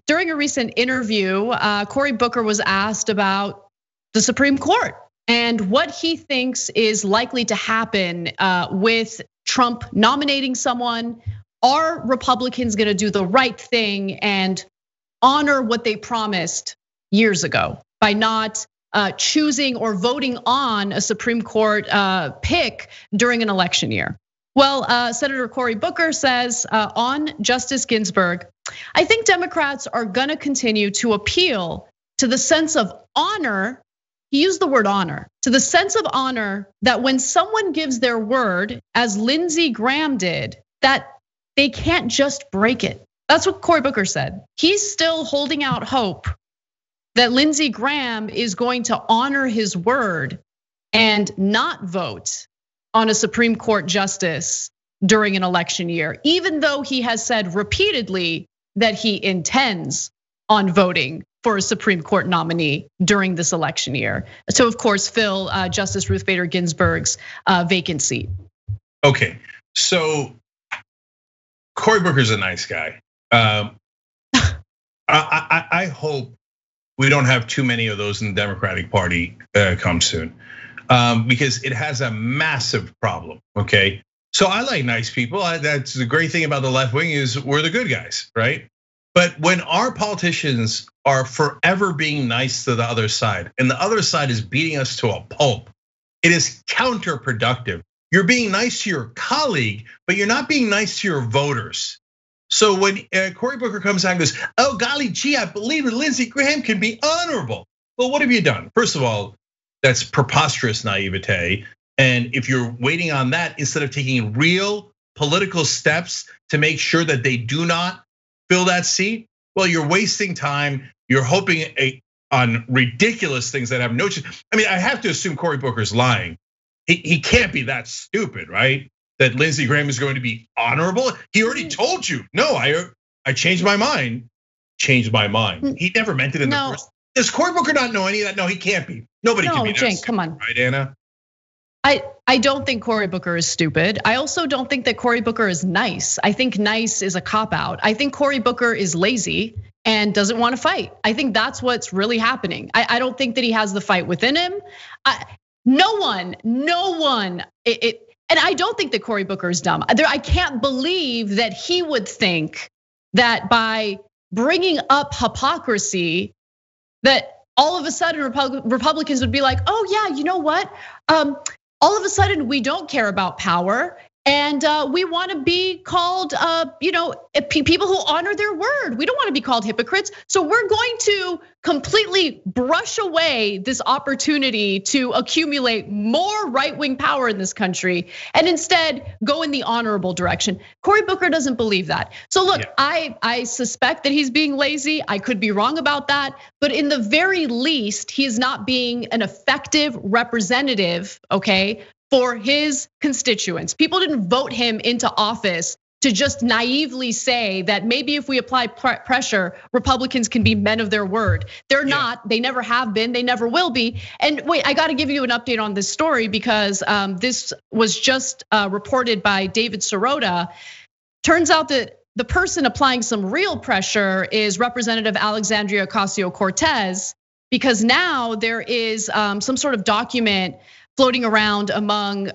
during a recent interview, Cory Booker was asked about the Supreme Court and what he thinks is likely to happen with Trump nominating someone. Are Republicans gonna do the right thing and honor what they promised years ago by not choosing or voting on a Supreme Court pick during an election year? Well, Senator Cory Booker says on Justice Ginsburg, I think Democrats are gonna continue to appeal to the sense of honor. He used the word honor, to the sense of honor that when someone gives their word, as Lindsey Graham did, that they can't just break it. That's what Cory Booker said. He's still holding out hope that Lindsey Graham is going to honor his word and not vote on a Supreme Court justice during an election year, even though he has said repeatedly that he intends on voting for a Supreme Court nominee during this election year. So of course, fill Justice Ruth Bader Ginsburg's vacant seat. Okay, so Cory Booker's a nice guy. I hope we don't have too many of those in the Democratic Party come soon, because it has a massive problem. Okay, so I like nice people. That's the great thing about the left wing is we're the good guys, right? But when our politicians are forever being nice to the other side, and the other side is beating us to a pulp, it is counterproductive. You're being nice to your colleague, but you're not being nice to your voters. So when Cory Booker comes out and goes, oh golly gee, I believe that Lindsey Graham can be honorable. Well, what have you done? First of all, that's preposterous naivete. And if you're waiting on that instead of taking real political steps to make sure that they do not fill that seat, well, you're wasting time. You're hoping on ridiculous things that have no chance. I mean, I have to assume Cory Booker's lying. He can't be that stupid, right? That Lindsey Graham is going to be honorable. He already told you, no, I changed my mind. Changed my mind. He never meant it in the first. Does Cory Booker not know any of that? No, he can't be. Nobody can be that Cenk, come on. Right, Anna? I don't think Cory Booker is stupid. I also don't think that Cory Booker is nice. I think nice is a cop-out. I think Cory Booker is lazy and doesn't want to fight. I think that's what's really happening. I don't think that he has the fight within him. No one, and I don't think that Cory Booker is dumb. I can't believe that he would think that by bringing up hypocrisy, that all of a sudden Republicans would be like, oh yeah, you know what? All of a sudden we don't care about power. And we want to be called, people who honor their word. We don't want to be called hypocrites. So we're going to completely brush away this opportunity to accumulate more right-wing power in this country, and instead go in the honorable direction. Cory Booker doesn't believe that. So look, I suspect that he's being lazy. I could be wrong about that, but in the very least, he is not being an effective representative, okay, for his constituents. People didn't vote him into office to just naively say that maybe if we apply pressure, Republicans can be men of their word. They're not, they never have been, they never will be. And wait, I gotta give you an update on this story because this was just reported by David Sirota. Turns out that the person applying some real pressure is Representative Alexandria Ocasio-Cortez, because now there is some sort of document floating around among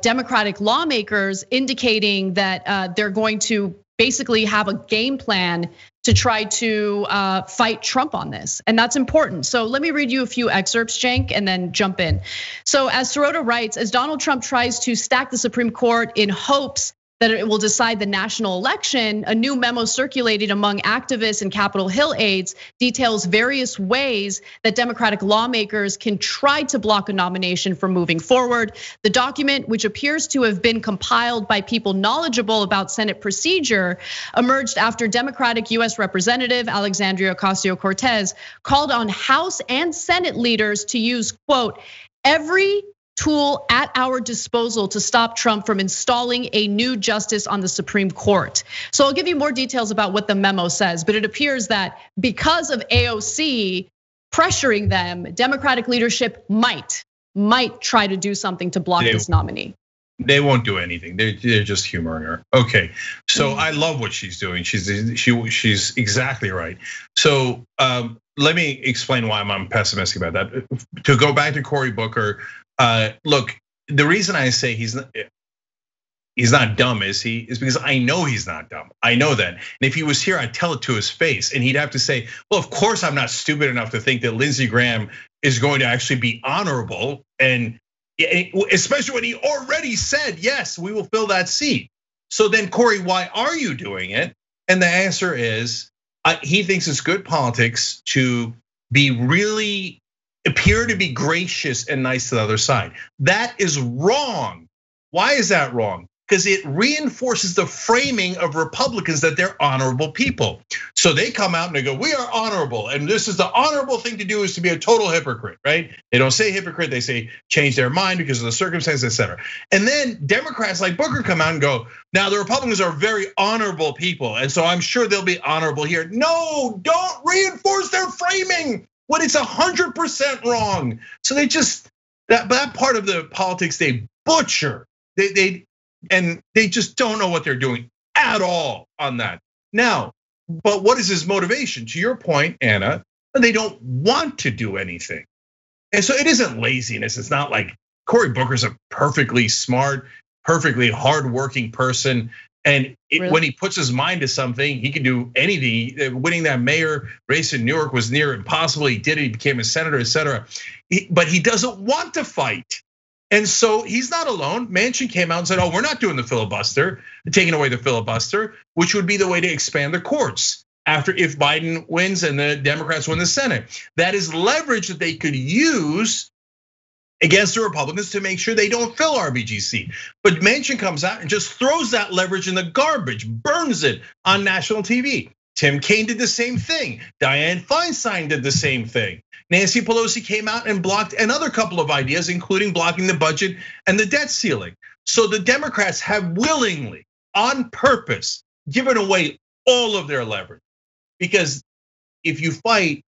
Democratic lawmakers indicating that they're going to basically have a game plan to try to fight Trump on this. And that's important. So let me read you a few excerpts, Cenk, and then jump in. So as Sirota writes, as Donald Trump tries to stack the Supreme Court in hopes that it will decide the national election, a new memo circulated among activists and Capitol Hill aides details various ways that Democratic lawmakers can try to block a nomination from moving forward. The document, which appears to have been compiled by people knowledgeable about Senate procedure, emerged after Democratic US Representative Alexandria Ocasio-Cortez called on House and Senate leaders to use, quote, every tool at our disposal to stop Trump from installing a new justice on the Supreme Court. So I'll give you more details about what the memo says, but it appears that because of AOC pressuring them, Democratic leadership might try to do something to block this nominee. They won't do anything. They're just humoring her. Okay, so I love what she's doing. She's exactly right. So let me explain why I'm pessimistic about that. To go back to Cory Booker, look, the reason I say he's not dumb is because I know he's not dumb. I know that. And if he was here, I'd tell it to his face, and he'd have to say, well, of course I'm not stupid enough to think that Lindsey Graham is going to actually be honorable, and especially when he already said, yes, we will fill that seat. So then, Cory, why are you doing it? And the answer is, he thinks it's good politics to appear to be gracious and nice to the other side. That is wrong. Why is that wrong? Because it reinforces the framing of Republicans that they're honorable people. So they come out and they go, we are honorable. And this is the honorable thing to do, is to be a total hypocrite, right? They don't say hypocrite, they say change their mind because of the circumstances, et cetera. And then Democrats like Booker come out and go, now the Republicans are very honorable people, and so I'm sure they'll be honorable here. No, don't reinforce their framing when it's 100% wrong. So they just, that part of the politics they butcher. And they just don't know what they're doing at all on that. Now, but what is his motivation? To your point, Anna, they don't want to do anything. And so it isn't laziness. It's not like Cory Booker's a perfectly smart, perfectly hardworking person. And when he puts his mind to something, he can do anything. Winning that mayor race in New York was near impossible. He did it, he became a senator, et cetera. But he doesn't want to fight. And so he's not alone. Manchin came out and said, we're not doing the filibuster, taking away the filibuster, which would be the way to expand the courts if Biden wins and the Democrats win the Senate. That is leverage that they could use against the Republicans to make sure they don't fill RBGC. But Manchin comes out and just throws that leverage in the garbage, burns it on national TV. Tim Kaine did the same thing. Dianne Feinstein did the same thing. Nancy Pelosi came out and blocked another couple of ideas, including blocking the budget and the debt ceiling. So the Democrats have willingly, on purpose, given away all of their leverage. Because if you fight,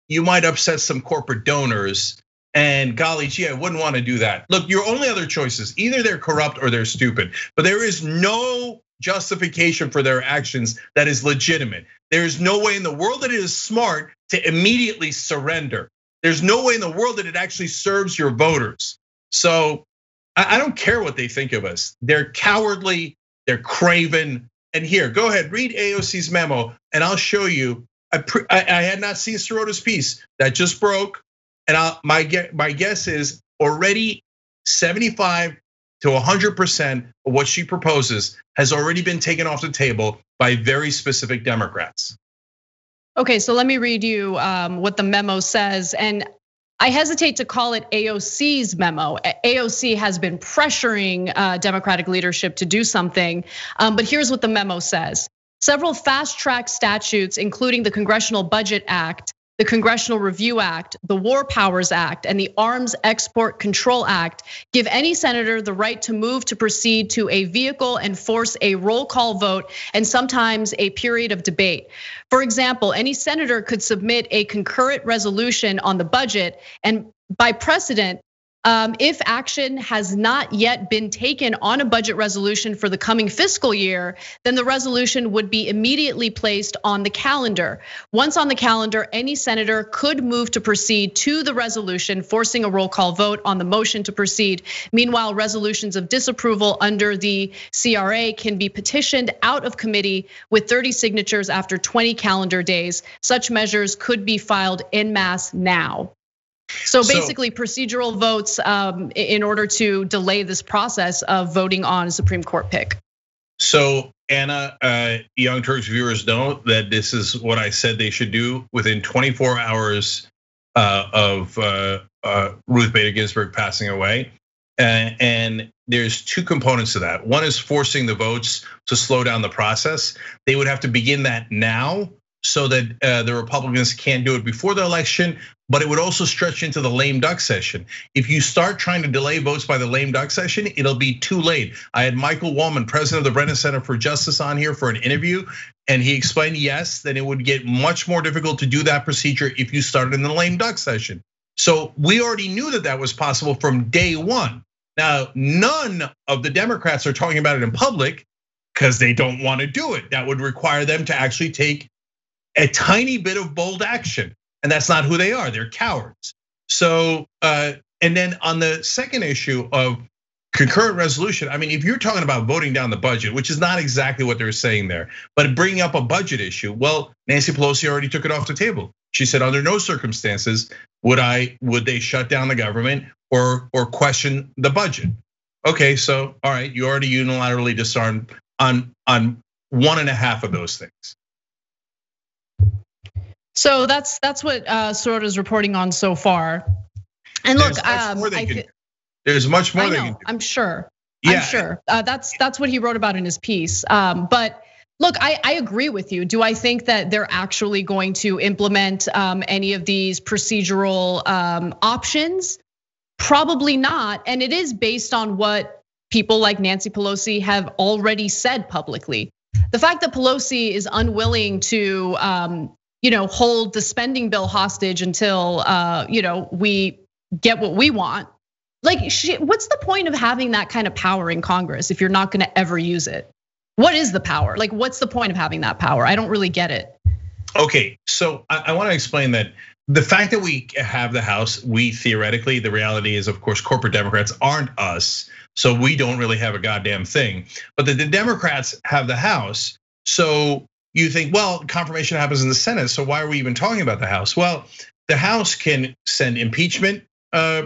you might upset some corporate donors. And golly gee, I wouldn't want to do that. Look, your only other choices, either they're corrupt or they're stupid. But there is no justification for their actions that is legitimate. There's no way in the world that it is smart to immediately surrender. There's no way in the world that it actually serves your voters. So I don't care what they think of us. They're cowardly, they're craven. And here, go ahead, read AOC's memo, and I'll show you. I had not seen Sirota's piece that just broke, and my guess is already 75 to 100% of what she proposes has already been taken off the table by very specific Democrats. Okay, so let me read you what the memo says. And I hesitate to call it AOC's memo. AOC has been pressuring Democratic leadership to do something, but here's what the memo says. Several fast-track statutes, including the Congressional Budget Act, the Congressional Review Act, the War Powers Act, and the Arms Export Control Act give any senator the right to move to proceed to a vehicle and force a roll call vote and sometimes a period of debate. For example, any senator could submit a concurrent resolution on the budget, and by precedent, if action has not yet been taken on a budget resolution for the coming fiscal year, then the resolution would be immediately placed on the calendar. Once on the calendar, any senator could move to proceed to the resolution, forcing a roll call vote on the motion to proceed. Meanwhile, resolutions of disapproval under the CRA can be petitioned out of committee with 30 signatures after 20 calendar days. Such measures could be filed en masse now. So basically procedural votes in order to delay this process of voting on a Supreme Court pick. So Anna, Young Turks viewers know that this is what I said they should do within 24 hours of Ruth Bader Ginsburg passing away. And there's two components to that. One is forcing the votes to slow down the process. They would have to begin that now so that the Republicans can't do it before the election, but it would also stretch into the lame duck session. If you start trying to delay votes by the lame duck session, it'll be too late. I had Michael Wallman, president of the Brennan Center for Justice, on here for an interview, and he explained, yes, then it would get much more difficult to do that procedure if you started in the lame duck session. So we already knew that that was possible from day one. Now, none of the Democrats are talking about it in public because they don't want to do it. That would require them to actually take a tiny bit of bold action. And that's not who they are, they're cowards. So, and then on the second issue of concurrent resolution, I mean, if you're talking about voting down the budget, which is not exactly what they're saying there, but bringing up a budget issue, well, Nancy Pelosi already took it off the table. She said, under no circumstances would they shut down the government or question the budget. Okay, so all right, you already unilaterally disarmed on 1.5 of those things. So that's what Sorota's reporting on so far. And look, there's much more they can do. I'm sure. Yeah. I'm sure. That's what he wrote about in his piece. But look, I agree with you. Do I think that they're actually going to implement any of these procedural options? Probably not. And it is based on what people like Nancy Pelosi have already said publicly. The fact that Pelosi is unwilling to hold the spending bill hostage until we get what we want. Like, what's the point of having that kind of power in Congress if you're not gonna ever use it? What is the power? Like, what's the point of having that power? I don't really get it. Okay, so I wanna explain that the fact that we have the House, we theoretically, the reality is, of course, corporate Democrats aren't us, so we don't really have a goddamn thing. But the Democrats have the House, so you think, well, confirmation happens in the Senate, so why are we even talking about the House? Well, the House can send impeachment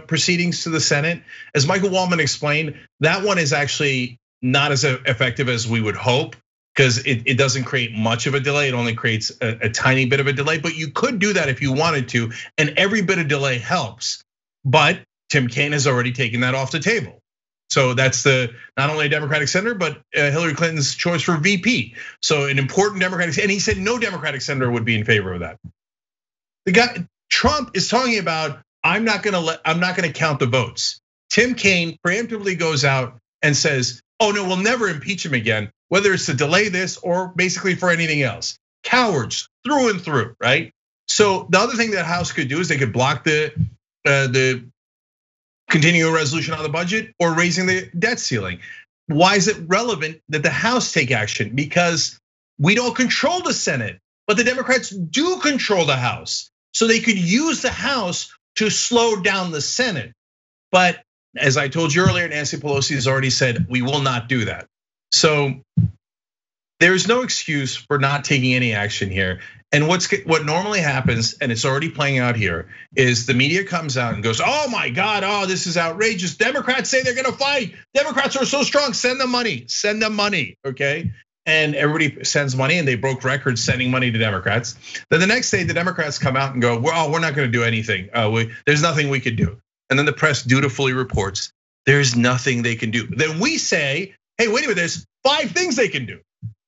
proceedings to the Senate. As Michael Wallman explained, that one is actually not as effective as we would hope, because it doesn't create much of a delay. It only creates a tiny bit of a delay, but you could do that if you wanted to, and every bit of delay helps. But Tim Kaine has already taken that off the table. So that's not only a Democratic senator, but Hillary Clinton's choice for VP. So an important Democratic, and he said no Democratic senator would be in favor of that. The guy, Trump is talking about, I'm not gonna count the votes. Tim Kaine preemptively goes out and says, oh no, we'll never impeach him again, whether it's to delay this or basically for anything else. Cowards through and through, right? So the other thing that House could do is they could block the continuing resolution on the budget or raising the debt ceiling. Why is it relevant that the House take action? Because we don't control the Senate, but the Democrats do control the House. So they could use the House to slow down the Senate. But as I told you earlier, Nancy Pelosi has already said, we will not do that. So there's no excuse for not taking any action here. And what normally happens, and it's already playing out here, is the media comes out and goes, oh my God, oh, this is outrageous. Democrats say they're gonna fight. Democrats are so strong, send them money, okay? And everybody sends money, and they broke records sending money to Democrats. Then the next day, the Democrats come out and go, well, we're not gonna do anything. There's nothing we could do. And then the press dutifully reports, there's nothing they can do. Then we say, hey, wait a minute, there's 5 things they can do.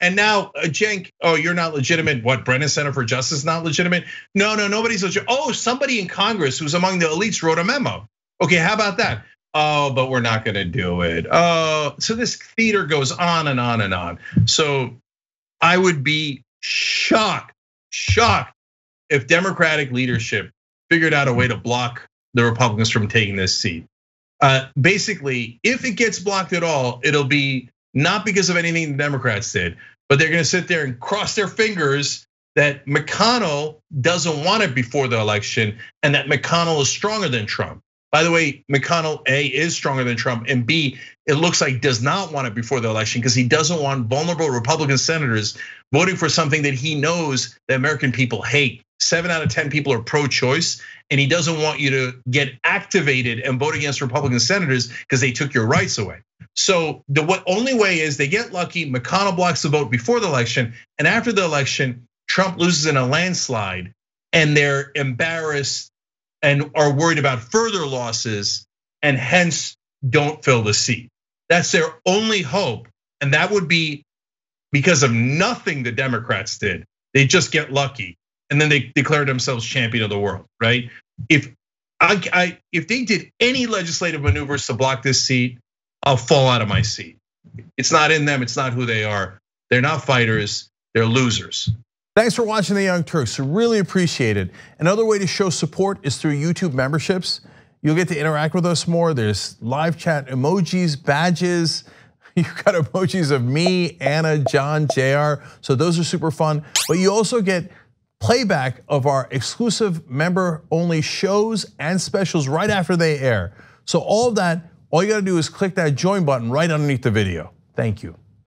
And now, Cenk, oh, you're not legitimate. What, Brennan Center for Justice not legitimate? No, nobody's legitimate. Oh, somebody in Congress who's among the elites wrote a memo. Okay, how about that? Oh, but we're not gonna do it. Oh, so this theater goes on and on and on. So I would be shocked if Democratic leadership figured out a way to block the Republicans from taking this seat. Basically, if it gets blocked at all, it'll be not because of anything the Democrats did, but they're gonna sit there and cross their fingers that McConnell doesn't want it before the election, and that McConnell is stronger than Trump. By the way, McConnell, A, is stronger than Trump, and B, it looks like does not want it before the election because he doesn't want vulnerable Republican senators voting for something that he knows the American people hate. 7 out of 10 people are pro-choice, and he doesn't want you to get activated and vote against Republican senators because they took your rights away. So the only way is they get lucky, McConnell blocks the vote before the election, and after the election, Trump loses in a landslide, and they're embarrassed and are worried about further losses, and hence don't fill the seat. That's their only hope, and that would be because of nothing the Democrats did. They just get lucky, and then they declare themselves champion of the world, right? If they did any legislative maneuvers to block this seat, I'll fall out of my seat. It's not in them, it's not who they are. They're not fighters, they're losers. Thanks for watching The Young Turks, really appreciate it. Another way to show support is through YouTube memberships. You'll get to interact with us more. There's live chat emojis, badges. You've got emojis of me, Anna, John, JR. So those are super fun. But you also get playback of our exclusive member-only shows and specials right after they air. So all of that, all you gotta do is click that join button right underneath the video. Thank you.